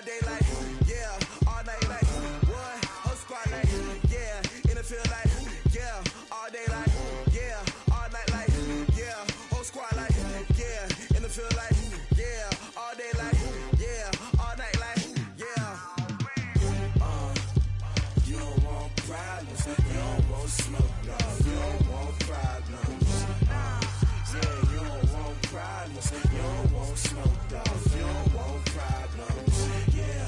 all day like, yeah, all night like, what? Whole squad like, yeah, in the field like, yeah, all day like, yeah, all night like, yeah, whole squad like, yeah, in the field like, yeah, all day like, yeah, all night like, yeah. You don't want problems, you don't want smoke, dog, you don't want problems. Yeah, you don't want problems, you don't want smoke, dog, you don't want problems. Yeah,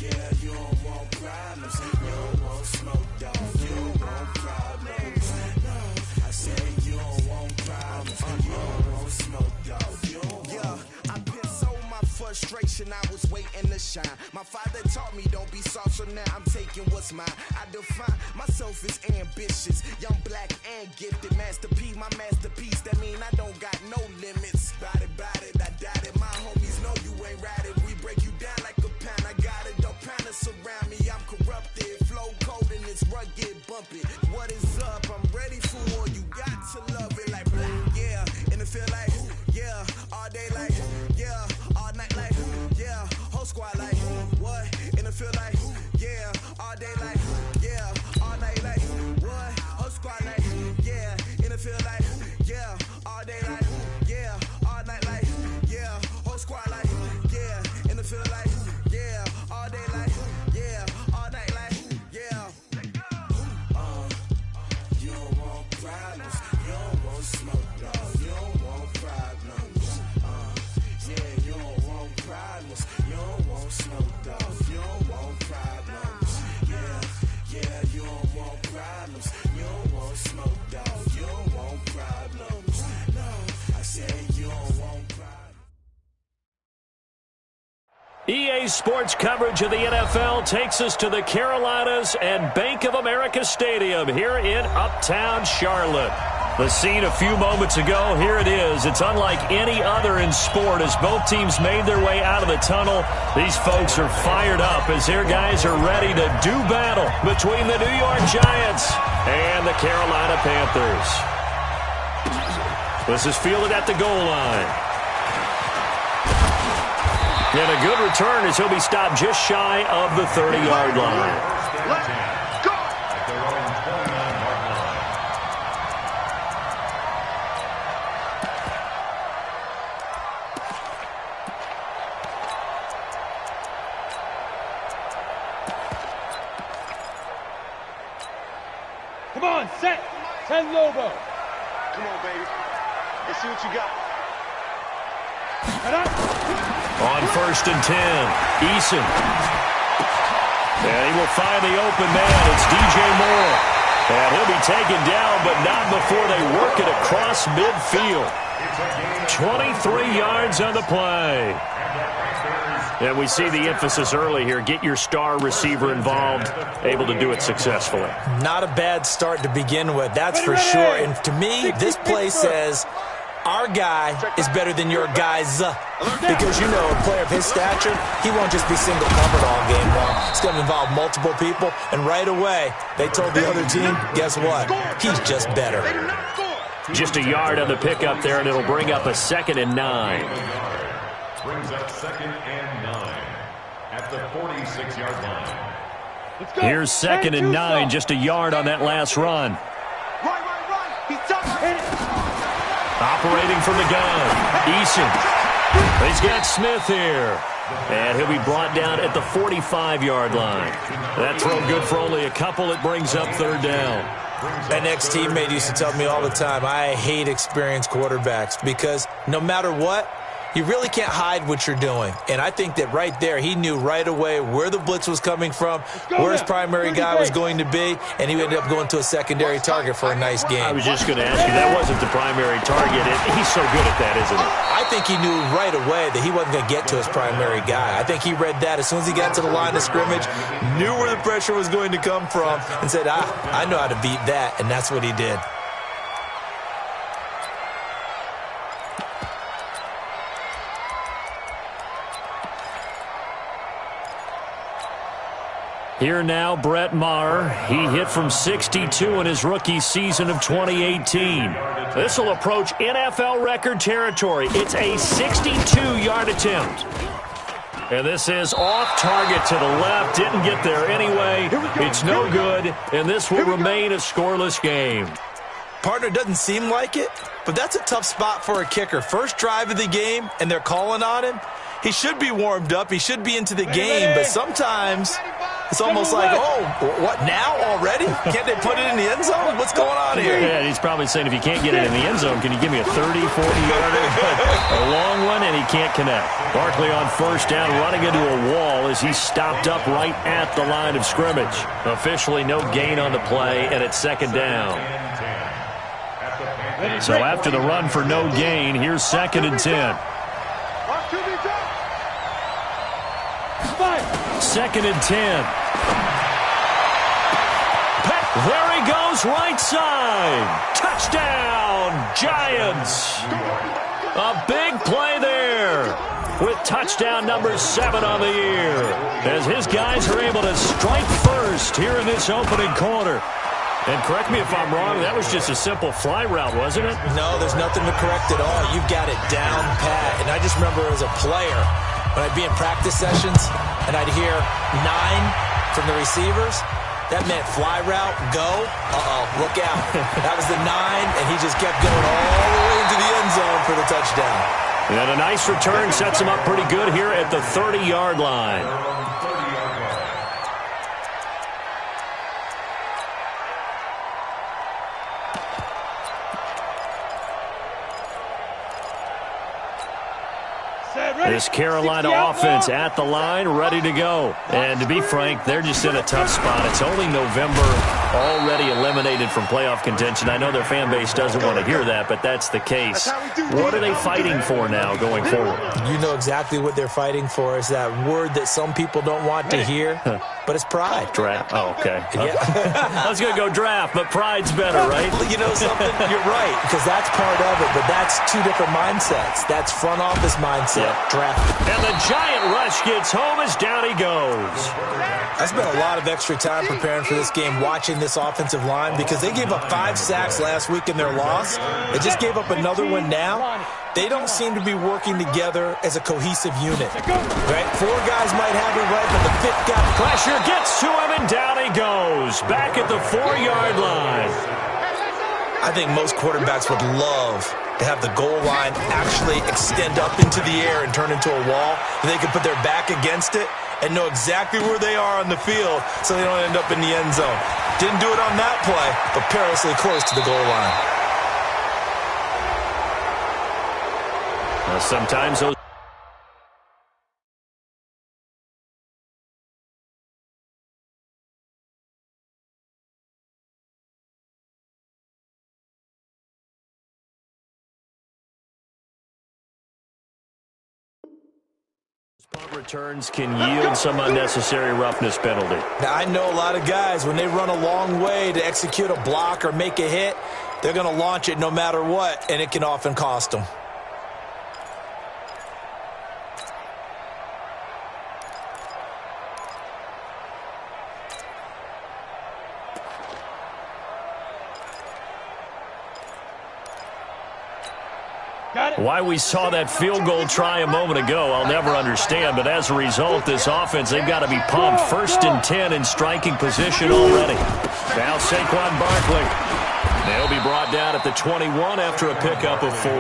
yeah, you don't want problems, you don't want smoke, dog, you don't want problems. No, I said you don't want problems, you don't want smoke, dog, you don't want. Yeah, I pissed so my frustration, I was waiting to shine. My father taught me don't be soft, so now I'm taking what's mine. I define myself as ambitious, young, black, and gifted. Masterpiece, my masterpiece, that mean I don't got no limits. Bout it, I doubt it. My homies know you ain't ratted. We break you down like a pound. I got it, don't pound us around me. I'm corrupted, flow cold and it's rugged, bump it. What is up? I'm ready for war. You got to love it like black, yeah. And it feel like, yeah, all day like, yeah, all night like, yeah, whole squad like, what? And it feel like, yeah, all day like, yeah, all night like, what? Whole squad like, yeah, and it feel like, yeah, all day like, yeah, all night like, yeah, whole squad like, yeah, and it feel like, yeah, all day like, yeah, all night like, yeah. You don't want problems, you don't want smoke, dog, you don't want problems. Yeah, you don't want problems, you don't want smoke, dog, you don't want problems. Yeah, yeah, you don't want problems, you don't want smoke, dog, you don't want problems. No, I said you don't want problems. EA Sports coverage of the NFL takes us to the Carolinas and Bank of America Stadium here in Uptown Charlotte. The scene a few moments ago, here it is. It's unlike any other in sport as both teams made their way out of the tunnel. These folks are fired up as their guys are ready to do battle between the New York Giants and the Carolina Panthers. This is fielded at the goal line. And a good return as he'll be stopped just shy of the 30-yard line. Let's go! Come on, set! 10 Lobo. Come on, baby. Let's see what you got. On 1st and 10, Eason. And he will find the open man. It's DJ Moore. And he'll be taken down, but not before they work it across midfield. 23 yards on the play. And we see the emphasis early here. Get your star receiver involved, able to do it successfully. Not a bad start to begin with, that's for sure. And to me, this play says our guy is better than your guys. Because, you know, a player of his stature, he won't just be single covered all game long. It's going to involve multiple people. And right away, they told the other team, guess what? He's just better. Just a yard on the pickup there, and it'll bring up a 2nd and 9. Brings up 2nd and 9 at the 46-yard line. Here's 2nd and 9, just a yard on that last run. Right. He's tough. Hit it. Operating from the gun, Eason. He's got Smith here. And he'll be brought down at the 45-yard line. That throw good for only a couple. It brings up 3rd down. An ex-teammate used to tell me all the time, I hate experienced quarterbacks because no matter what, you really can't hide what you're doing. And I think that right there, he knew right away where the blitz was coming from, where his primary guy was going to be, and he ended up going to a secondary target for a nice game. I was just going to ask you, that wasn't the primary target. He's so good at that, isn't he? I think he knew right away that he wasn't going to get to his primary guy. I think he read that as soon as he got to the line of scrimmage, knew where the pressure was going to come from, and said, I know how to beat that, and that's what he did. Here now, Brett Maher. He hit from 62 in his rookie season of 2018. This will approach NFL record territory. It's a 62-yard attempt. And this is off target to the left. Didn't get there anyway. It's no good, and this will remain a scoreless game. Partner, doesn't seem like it, but that's a tough spot for a kicker. First drive of the game, and they're calling on him. He should be warmed up. He should be into the game, but sometimes it's almost like, oh, what, now already? Can't they put it in the end zone? What's going on here? Yeah, he's probably saying, if you can't get it in the end zone, can you give me a 30, 40-yarder? A long one, and he can't connect. Barkley on first down, running into a wall as he's stopped up right at the line of scrimmage. Officially no gain on the play, and it's second down. So after the run for no gain, here's second and 10. Second and 10. There he goes, right side. Touchdown, Giants. A big play there with touchdown number 7 on the year, as his guys are able to strike first here in this opening quarter. And correct me if I'm wrong, that was just a simple fly route, wasn't it? No, there's nothing to correct at all. You've got it down pat. And I just remember as a player, when I'd be in practice sessions and I'd hear 9 from the receivers, that meant fly route, go, look out. That was the 9, and he just kept going all the way into the end zone for the touchdown. And a nice return sets him up pretty good here at the 30-yard line. This Carolina offense at the line, ready to go. And to be frank, they're just in a tough spot. It's only November, already eliminated from playoff contention. I know their fan base doesn't want to hear that, but that's the case. What are they fighting for now going forward? You know exactly what they're fighting for. Is that word that some people don't want to hear, but it's pride. Draft. Oh, okay. Yeah. I was going to go draft, but pride's better, right? You know something? You're right, because that's part of it, but that's two different mindsets. That's front office mindset. Yep. Draft. And the Giant rush gets home as down he goes. I spent a lot of extra time preparing for this game, watching this offensive line, because they gave up 5 sacks last week in their loss. They just gave up another one now. They don't seem to be working together as a cohesive unit. Right? 4 guys might have it right, but the 5th guy... Pressure gets to him, and down he goes. Back at the 4-yard line. I think most quarterbacks would love to have the goal line actually extend up into the air and turn into a wall, and they can put their back against it and know exactly where they are on the field so they don't end up in the end zone. Didn't do it on that play, but perilously close to the goal line. Well, sometimes those... punt returns can yield some unnecessary roughness penalty. Now, I know a lot of guys, when they run a long way to execute a block or make a hit, they're going to launch it no matter what, and it can often cost them. Why we saw that field goal try a moment ago, I'll never understand. But as a result, this offense, they've got to be pumped. 1st and 10 in striking position already. Now Saquon Barkley. They'll be brought down at the 21 after a pickup of 4.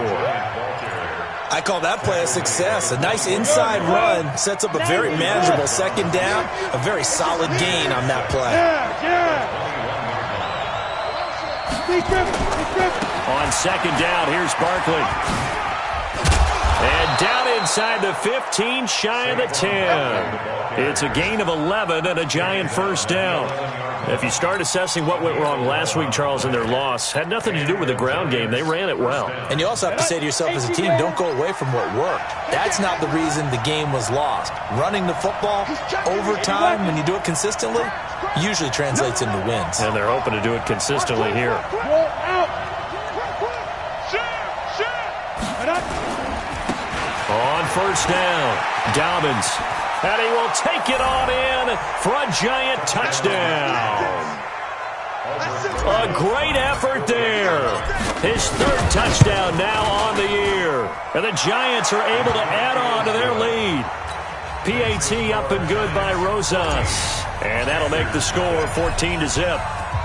I call that play a success. A nice inside run sets up a very manageable 2nd down. A very solid gain on that play. On 2nd down, here's Barkley. And down inside the 15, shy of the 10. It's a gain of 11 and a Giant 1st down. If you start assessing what went wrong last week, Charles, in their loss, had nothing to do with the ground game. They ran it well. And you also have to say to yourself as a team, don't go away from what worked. That's not the reason the game was lost. Running the football over time, when you do it consistently, usually translates into wins. And they're hoping to do it consistently here. On 1st down, Dobbins. And he will take it on in for a Giant touchdown. A great effort there. His 3rd touchdown now on the year. And the Giants are able to add on to their lead. PAT up and good by Rosas. And that'll make the score 14-0.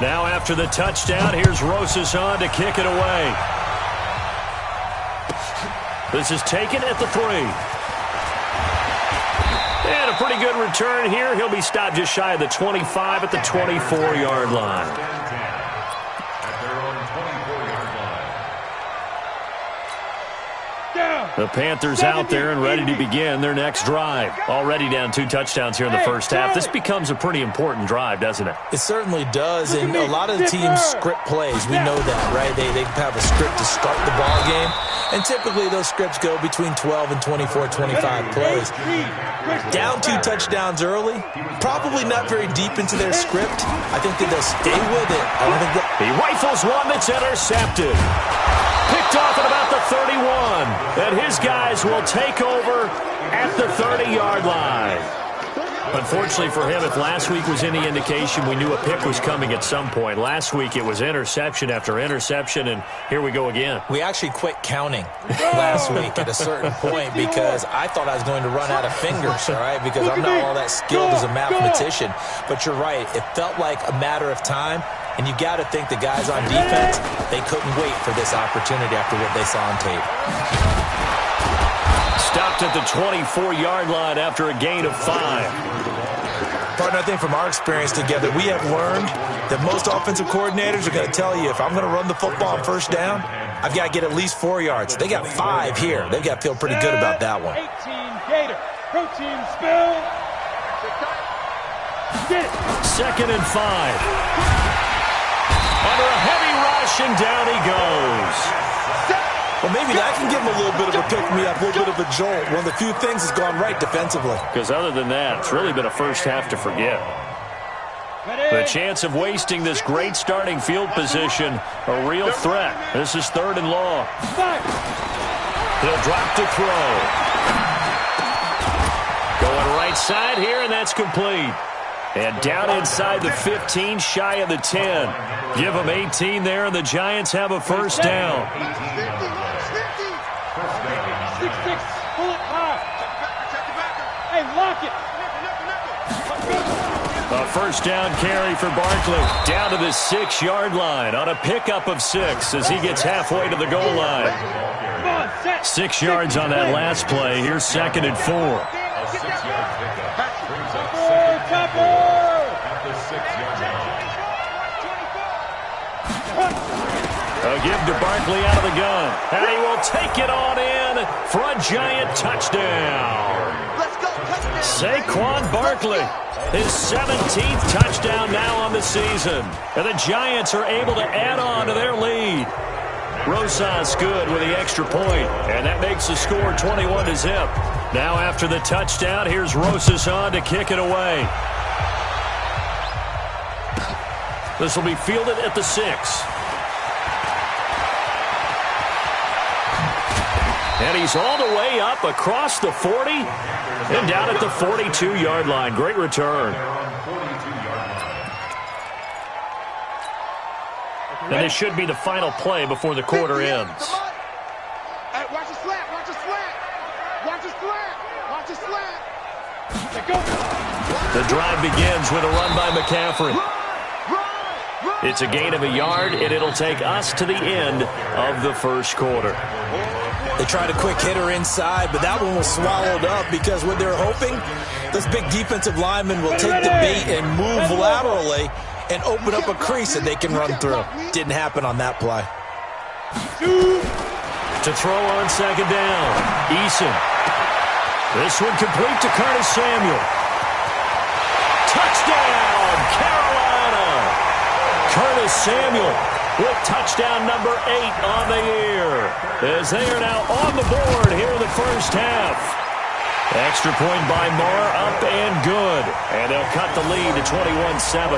Now after the touchdown, here's Rosas on to kick it away. This is taken at the 3. And a pretty good return here. He'll be stopped just shy of the 25 at the 24-yard line. The Panthers out there and ready to begin their next drive. Already down 2 touchdowns here in the first half. This becomes a pretty important drive, doesn't it? It certainly does, and a lot of the teams script plays. We know that, right? They have a script to start the ball game, and typically those scripts go between 12 and 24, 25 plays. Down 2 touchdowns early, probably not very deep into their script. I think that they'll stay with it. I don't think that he rifles one that's intercepted. Picked off at about the 31. And his guys will take over at the 30-yard line. Unfortunately for him, if last week was any indication, we knew a pick was coming at some point. Last week it was interception after interception, and here we go again. We actually quit counting last week at a certain point because I thought I was going to run out of fingers, all right, because I'm not all that skilled as a mathematician. But you're right. It felt like a matter of time. And you got to think the guys on defense, they couldn't wait for this opportunity after what they saw on tape. Stopped at the 24-yard line after a gain of 5. Partner, I think from our experience together, we have learned that most offensive coordinators are going to tell you, if I'm going to run the football on first down, I've got to get at least 4 yards. They got 5 here. They've got to feel pretty good about that one. 18 Gator. Protein spill. Get it. 2nd and 5. Under a heavy rush, and down he goes. Well, maybe that can give him a little bit of a pick-me-up, a little bit of a jolt. One of the few things that's gone right defensively. Because other than that, it's really been a first half to forget. The chance of wasting this great starting field position, a real threat. This is 3rd and long. He'll drop to throw. Going right side here, and that's complete. And down inside the 15, shy of the 10. Give them 18 there, and the Giants have a first down. 6-6, pull it high. Hey, lock it. A first down carry for Barkley. Down to the 6-yard line on a pickup of 6 as he gets halfway to the goal line. 6 yards on that last play. Here's 2nd and 4. A give to Barkley out of the gun. And he will take it on in for a Giant touchdown. Saquon Barkley, his 17th touchdown now on the season. And the Giants are able to add on to their lead. Rosas good with the extra point, and that makes the score 21-0. Now after the touchdown, here's Rosas on to kick it away. This will be fielded at the 6. And he's all the way up across the 40 and down at the 42-yard line. Great return. And this should be the final play before the quarter ends. Hey, watch the slant, watch the slant. Watch the slant, watch the slant. The drive begins with a run by McCaffrey. It's a gain of a yard, and it'll take us to the end of the first quarter. They tried a quick hitter inside, but that one was swallowed up because what they're hoping, those big defensive linemen will take the bait and move laterally and open up a crease that they can run through. Didn't happen on that play. To throw on 2nd down, Eason. This one complete to Curtis Samuel. Touchdown, Carolina! Curtis Samuel with touchdown number 8 on the year, as they are now on the board here in the first half. Extra point by Marr, up and good. And they'll cut the lead to 21-7.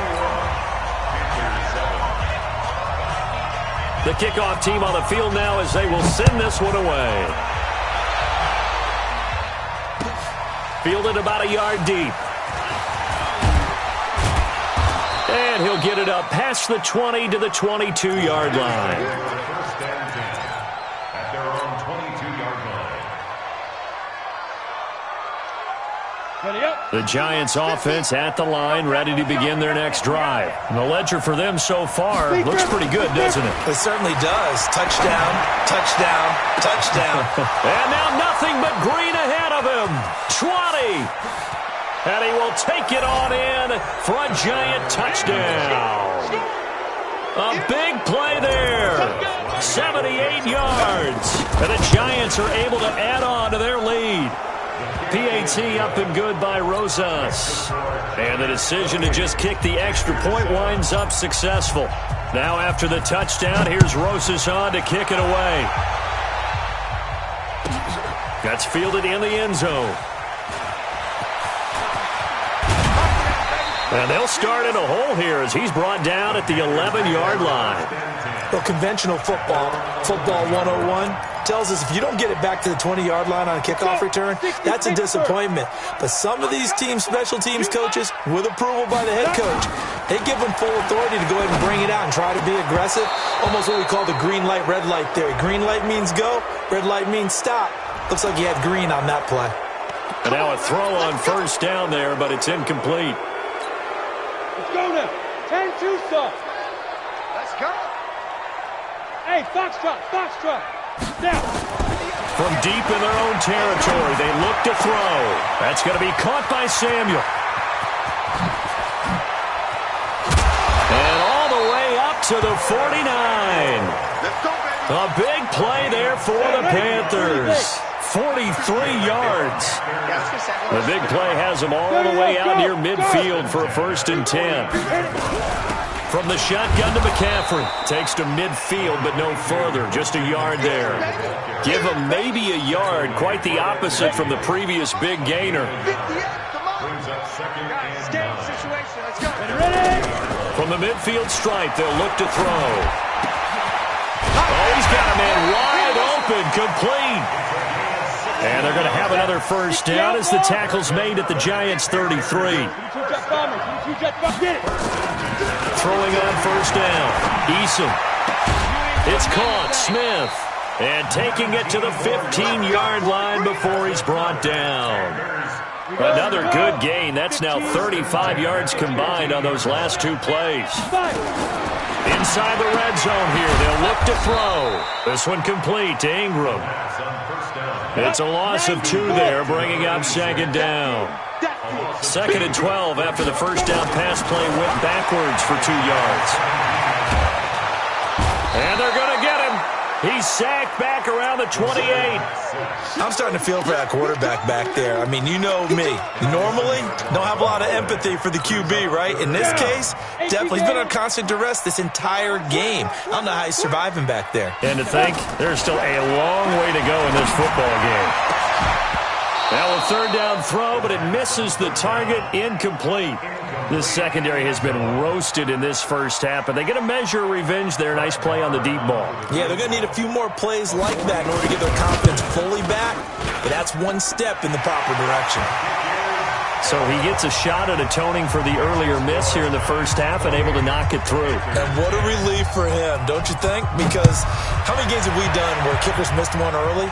The kickoff team on the field now as they will send this one away. Fielded about a yard deep. And he'll get it up past the 20 to the 22-yard line. First and 10 at their own 22-yard line. The Giants offense at the line, ready to begin their next drive. And the ledger for them so far looks pretty good, doesn't it? It certainly does. Touchdown, touchdown, touchdown. And now nothing but green ahead of him. 20. And he will take it on in for a Giant touchdown. A big play there. 78 yards. And the Giants are able to add on to their lead. PAT up and good by Rosas. And the decision to just kick the extra point winds up successful. Now after the touchdown, here's Rosas on to kick it away. That's fielded in the end zone. And they'll start in a hole here as he's brought down at the 11-yard line. Well, conventional football 101, tells us if you don't get it back to the 20-yard line on a kickoff return, that's a disappointment. But some of these special teams coaches, with approval by the head coach, they give them full authority to go ahead and bring it out and try to be aggressive. Almost what we call the green light, red light theory. Green light means go, red light means stop. Looks like he had green on that play. And now a throw on first down there, but it's incomplete. Let's go now. 10-2 stop. Let's go. Hey, Foxtrot, Foxtrot. Down. From deep in their own territory, they look to throw. That's going to be caught by Samuel. And all the way up to the 49. A big play there for the Panthers. 43 yards. The big play has them all the way out near midfield for a 1st and 10. From the shotgun to McCaffrey. Takes to midfield, but no further. Just a yard there. Give him maybe a yard. Quite the opposite from the previous big gainer. From the midfield stripe, they'll look to throw. Oh, he's got a man wide open, complete. And they're going to have another first down as the tackle's made at the Giants' 33. Throwing on first down. Eason. It's caught. Smith. And taking it to the 15-yard line before he's brought down. Another good gain. That's now 35 yards combined on those last two plays. Inside the red zone here. They'll look to throw. This one complete to Ingram. It's a loss of 2 there, bringing up 2nd down. 2nd and 12 after the first down pass play went backwards for 2 yards. And they're going to get him. He's sacked back around the 28. I'm starting to feel for that quarterback back there. I mean, you know me. Normally, don't have a lot of empathy for the QB, right? In this case, definitely. He's been on constant duress this entire game. I don't know how he's surviving back there. And to think, there's still a long way to go in this football game. Now a 3rd down throw, but it misses the target, incomplete. This secondary has been roasted in this first half, but they get a measure of revenge there. Nice play on the deep ball. Yeah, they're going to need a few more plays like that in order to get their confidence fully back, but that's one step in the proper direction. So he gets a shot at atoning for the earlier miss here in the first half and able to knock it through. And what a relief for him, don't you think? Because how many games have we done where kickers missed one early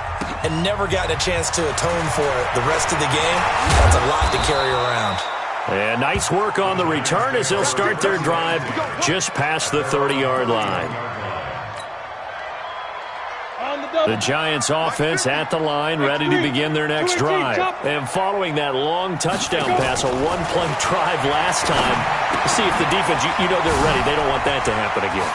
and never gotten a chance to atone for it the rest of the game? That's a lot to carry around. And nice work on the return as they'll start their drive just past the 30-yard line. The Giants offense at the line, ready to begin their next drive. And following that long touchdown pass, a one-play drive last time, see if the defense, you know they're ready. They don't want that to happen again.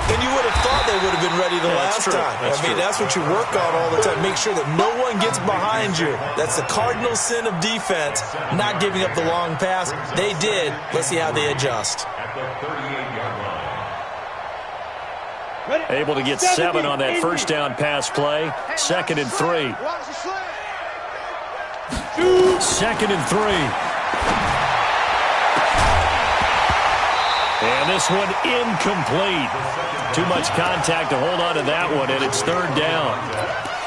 And you would have thought they would have been ready the last time. That's what you work on all the time. Make sure that no one gets behind you. That's the cardinal sin of defense, not giving up the long pass. They did. Let's see how they adjust. At the 38-yard line. Able to get 7 on that first down pass play. 2nd and 3. 2nd and 3. And this one incomplete. Too much contact to hold on to that one, and it's 3rd down.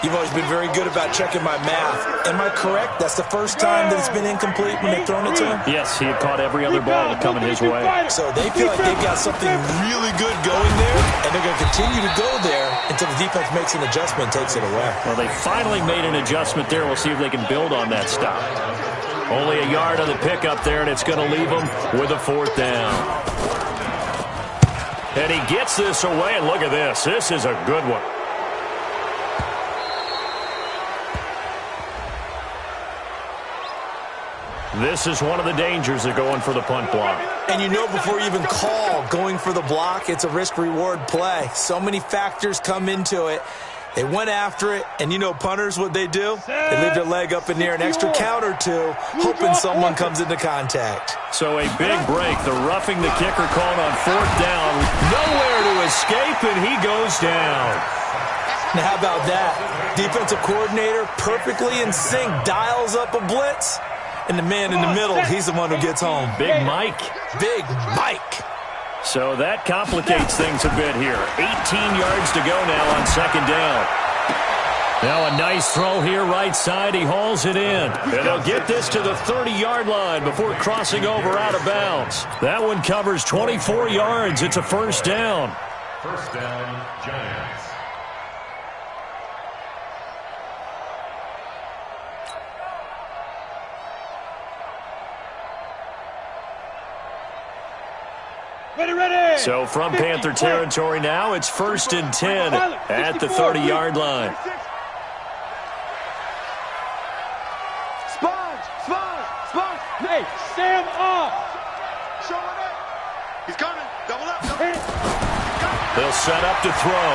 You've always been very good about checking my math. Am I correct? That's the first time that it's been incomplete when they've thrown it to him? Yes, he had caught every other ball coming his way. So they feel like they've got something really good going there, and they're going to continue to go there until the defense makes an adjustment and takes it away. Well, they finally made an adjustment there. We'll see if they can build on that stop. Only a yard on the pickup there, and it's going to leave him with a 4th down. And he gets this away, and look at this. This is a good one. This is one of the dangers of going for the punt block. And you know before you even call going for the block, it's a risk-reward play. So many factors come into it. They went after it, and you know punters, what they do? They leave their leg up in the air an extra count or two, hoping someone comes into contact. So a big break. The roughing the kicker called on 4th down. Nowhere to escape, and he goes down. Now, how about that? Defensive coordinator perfectly in sync, dials up a blitz. And the man in the middle, he's the one who gets home. Big Mike. Big Mike. So that complicates things a bit here. 18 yards to go now on 2nd down. Now a nice throw here right side. He hauls it in. And they'll get this to the 30-yard line before crossing over out of bounds. That one covers 24 yards. It's a 1st down. 1st down, Giants. Ready. So from Panther territory now, it's 1st and 10 at the 30-yard line. Sponge. Hey, Sam off. Showing it. He's coming. Double up. They'll set up to throw.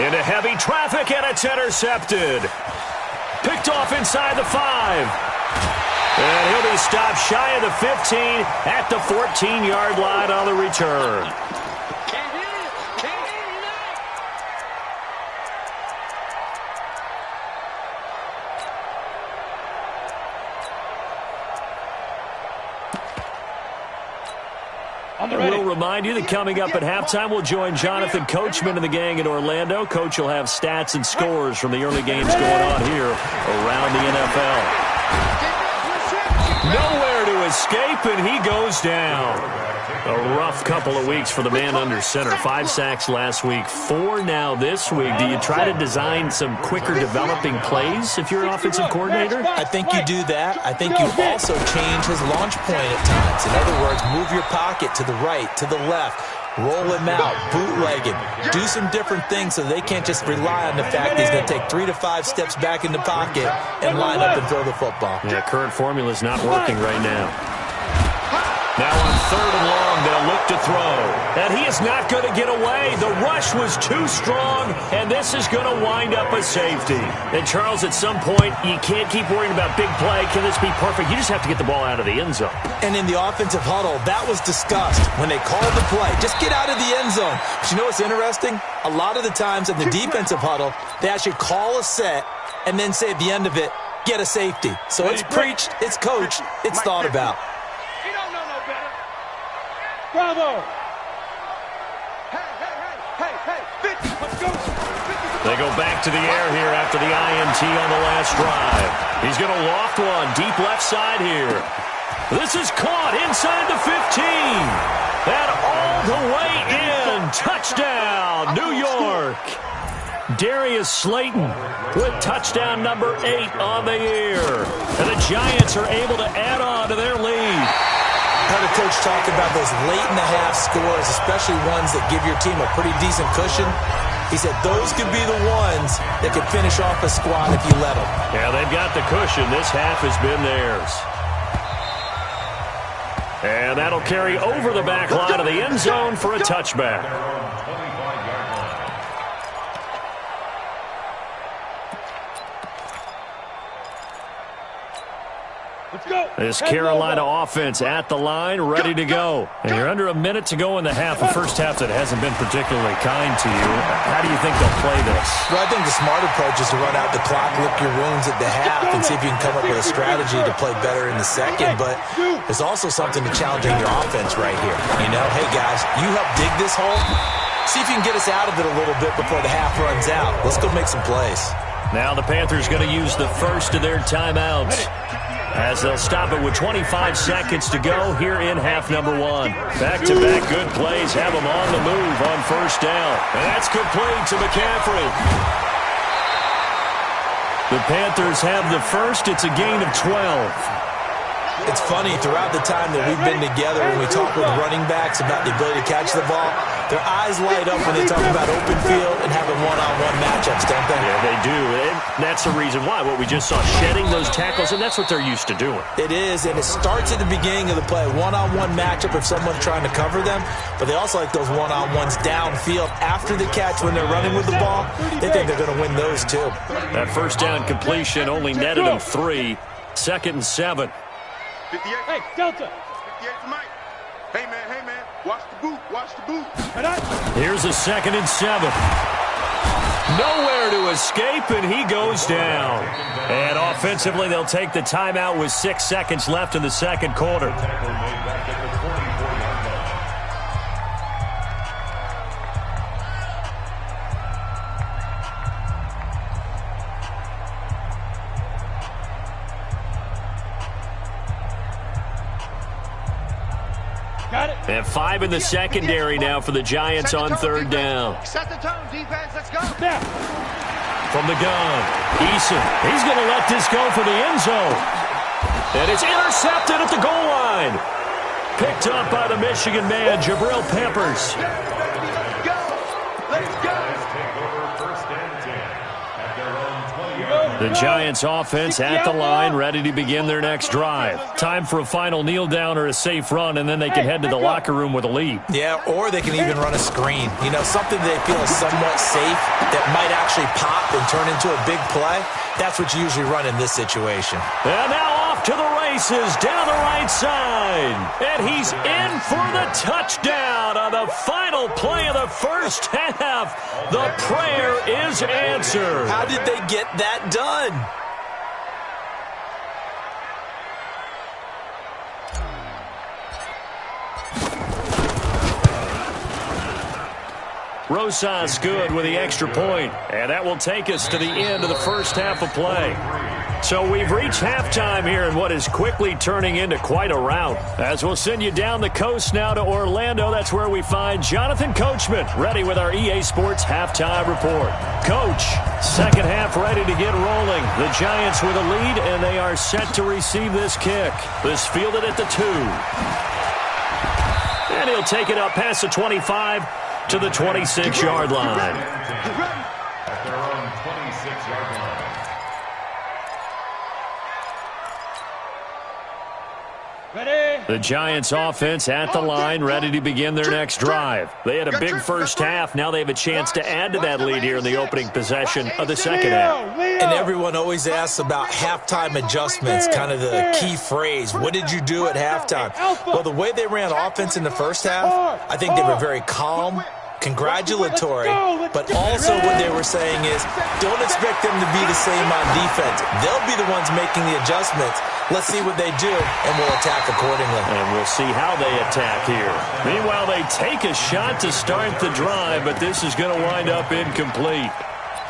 Into heavy traffic, and it's intercepted. Picked off inside the 5. And he'll be stopped shy of the 15 at the 14-yard line on the return. We'll remind you that coming up at halftime, we'll join Jonathan Coachman and the gang in Orlando. Coach will have stats and scores from the early games going on here around the NFL. Nowhere to escape, and he goes down. A rough couple of weeks for the man under center. 5 sacks last week, 4 now this week. Do you try to design some quicker developing plays if you're an offensive coordinator? I think you do that. I think you also change his launch point at times. In other words, move your pocket to the right, to the left. Roll him out, bootleg him, do some different things so they can't just rely on the fact that he's going to take 3 to 5 steps back in the pocket and line up and throw the football. Yeah, current formula is not working right now. Now on 3rd and long, they'll look to throw. And he is not going to get away. The rush was too strong, and this is going to wind up a safety. And, Charles, at some point, you can't keep worrying about big play. Can this be perfect? You just have to get the ball out of the end zone. And in the offensive huddle, that was discussed when they called the play. Just get out of the end zone. But you know what's interesting? A lot of the times in the defensive huddle, they actually call a set and then say at the end of it, get a safety. So it's preached, it's coached, it's thought about. Bravo. They go back to the air here after the INT on the last drive. He's going to loft one deep left side here. This is caught inside the 15. And all the way in. Touchdown, New York. Darius Slayton with touchdown number 8 on the year. And the Giants are able to add on to their lead. I heard a coach talk about those late-in-the-half scores, especially ones that give your team a pretty decent cushion. He said those could be the ones that could finish off a squad if you let them. Yeah, they've got the cushion. This half has been theirs. And that'll carry over the back line of the end zone for a touchback. This Carolina offense at the line, ready to go. And you're under a minute to go in the half, a first half that hasn't been particularly kind to you. How do you think they'll play this? Well, I think the smart approach is to run out the clock, lick your wounds at the half, and see if you can come up with a strategy to play better in the second. But there's also something to challenging your offense right here. You know, hey, guys, you help dig this hole. See if you can get us out of it a little bit before the half runs out. Let's go make some plays. Now the Panthers going to use the first of their timeouts, as they'll stop it with 25 seconds to go here in half number 1. Back-to-back good plays have them on the move on first down. And that's complete to McCaffrey. The Panthers have the first. It's a gain of 12. It's funny, throughout the time that we've been together, when we talk with running backs about the ability to catch the ball, their eyes light up when they talk about open field and having one-on-one matchups, don't they? Yeah, they do. And that's the reason why. What we just saw, shedding those tackles, and that's what they're used to doing. It is, and it starts at the beginning of the play. One-on-one matchup if someone's trying to cover them, but they also like those one-on-ones downfield after the catch when they're running with the ball. They think they're going to win those, too. That first down completion only netted them 3. 2nd and 7. 58. Hey, Delta. 58 for Mike. Hey, man. Watch the boot. Watch the boot. Here's a 2nd and 7. Nowhere to escape, and he goes down. And offensively, they'll take the timeout with 6 seconds left in the second quarter. And 5 in the secondary now for the Giants on 3rd down. Set the tone, defense. Let's go. From the gun, Eason. He's going to let this go for the end zone. And it's intercepted at the goal line. Picked up by the Michigan man, Jabril Peppers. Let's go. The Giants offense at the line, ready to begin their next drive. Time for a final kneel down or a safe run, and then they can head to the locker room with a lead. Yeah, or they can even run a screen. You know, something they feel is somewhat safe that might actually pop and turn into a big play. That's what you usually run in this situation. And now off to the races down the right side. And he's in for the touchdown on the final play of the first half. The prayer is answered. How did they get that done? Rosas good with the extra point, and that will take us to the end of the first half of play. So we've reached halftime here in what is quickly turning into quite a rout. As we'll send you down the coast now to Orlando, that's where we find Jonathan Coachman, ready with our EA Sports halftime report. Coach, second half ready to get rolling. The Giants with a lead, and they are set to receive this kick. This fielded at the 2. And he'll take it up past the 25 to the 26-yard line. At their own 26-yard line. The Giants offense at the line, ready to begin their next drive. They had a big first half. Now they have a chance to add to that lead here in the opening possession of the second half. And everyone always asks about halftime adjustments, kind of the key phrase. What did you do at halftime? Well, the way they ran offense in the first half, I think they were very calm, congratulatory, but also what they were saying is don't expect them to be the same on defense. They'll be the ones making the adjustments. Let's see what they do, and we'll attack accordingly. And we'll see how they attack here. Meanwhile, they take a shot to start the drive, but this is going to wind up incomplete.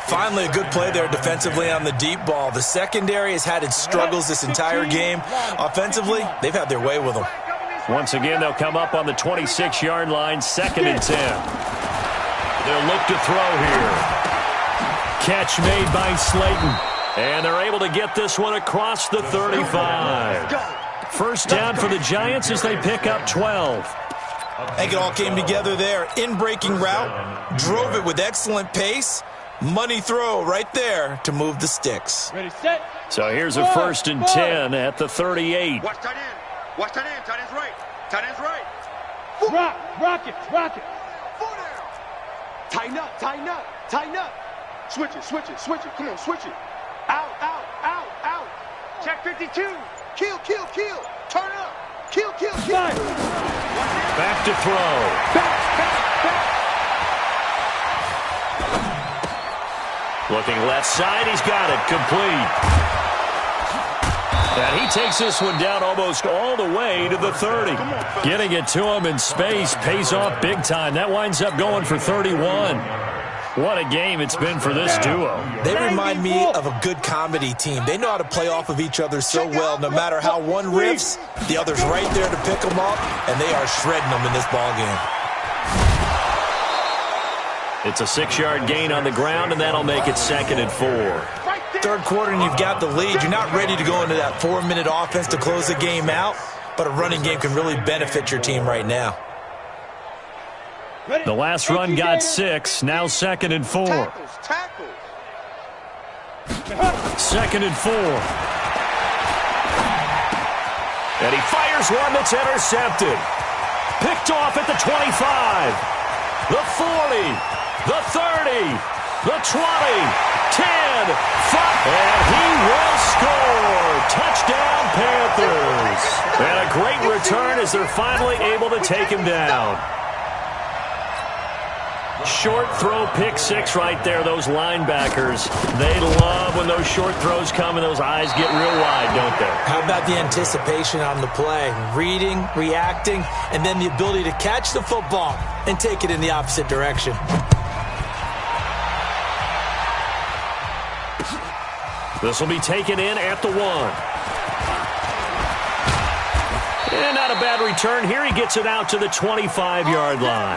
Finally, a good play there defensively on the deep ball. The secondary has had its struggles this entire game. Offensively, they've had their way with them. Once again, they'll come up on the 26-yard line, 2nd and 10. They'll look to throw here. Catch made by Slayton. And they're able to get this one across the 35. First down for the Giants as they pick up 12. I think it all came together there. In-breaking route, drove it with excellent pace. Money throw right there to move the sticks. Ready, set. So here's a 1st and 10 at the 38. Watch tight end. Watch tight end. Tight end's right. Tight end's right. Rock it. 4 down. Tighten up. Tighten up. Tighten up. Switch it. Switch it. Switch it. Come on. Switch it. Out. Out. Out. Out. Check 52. Kill. Kill. Kill. Turn up. Kill. Kill. Kill. Back to throw. Back. Looking left side, he's got it, complete. And he takes this one down almost all the way to the 30. Getting it to him in space pays off big time. That winds up going for 31. What a game it's been for this duo. They remind me of a good comedy team. They know how to play off of each other so well. No matter how one riffs, the other's right there to pick them up, and they are shredding them in this ballgame. It's a 6-yard gain on the ground, and that'll make it 2nd and 4. Right Third quarter and you've got the lead. You're not ready to go into that 4-minute offense to close the game out, but a running game can really benefit your team right now. The last run got 6. Now 2nd and 4. Tackles. 2nd and 4. And he fires one that's intercepted. Picked off at the 25, the 40, the 30, the 20, 10, 5, and he will score. Touchdown, Panthers. And a great return as they're finally able to take him down. Short throw, pick 6 right there. Those linebackers, they love when those short throws come and those eyes get real wide, don't they? How about the anticipation on the play? Reading, reacting, and then the ability to catch the football and take it in the opposite direction. This will be taken in at the 1. And not a bad return here. He gets it out to the 25-yard line.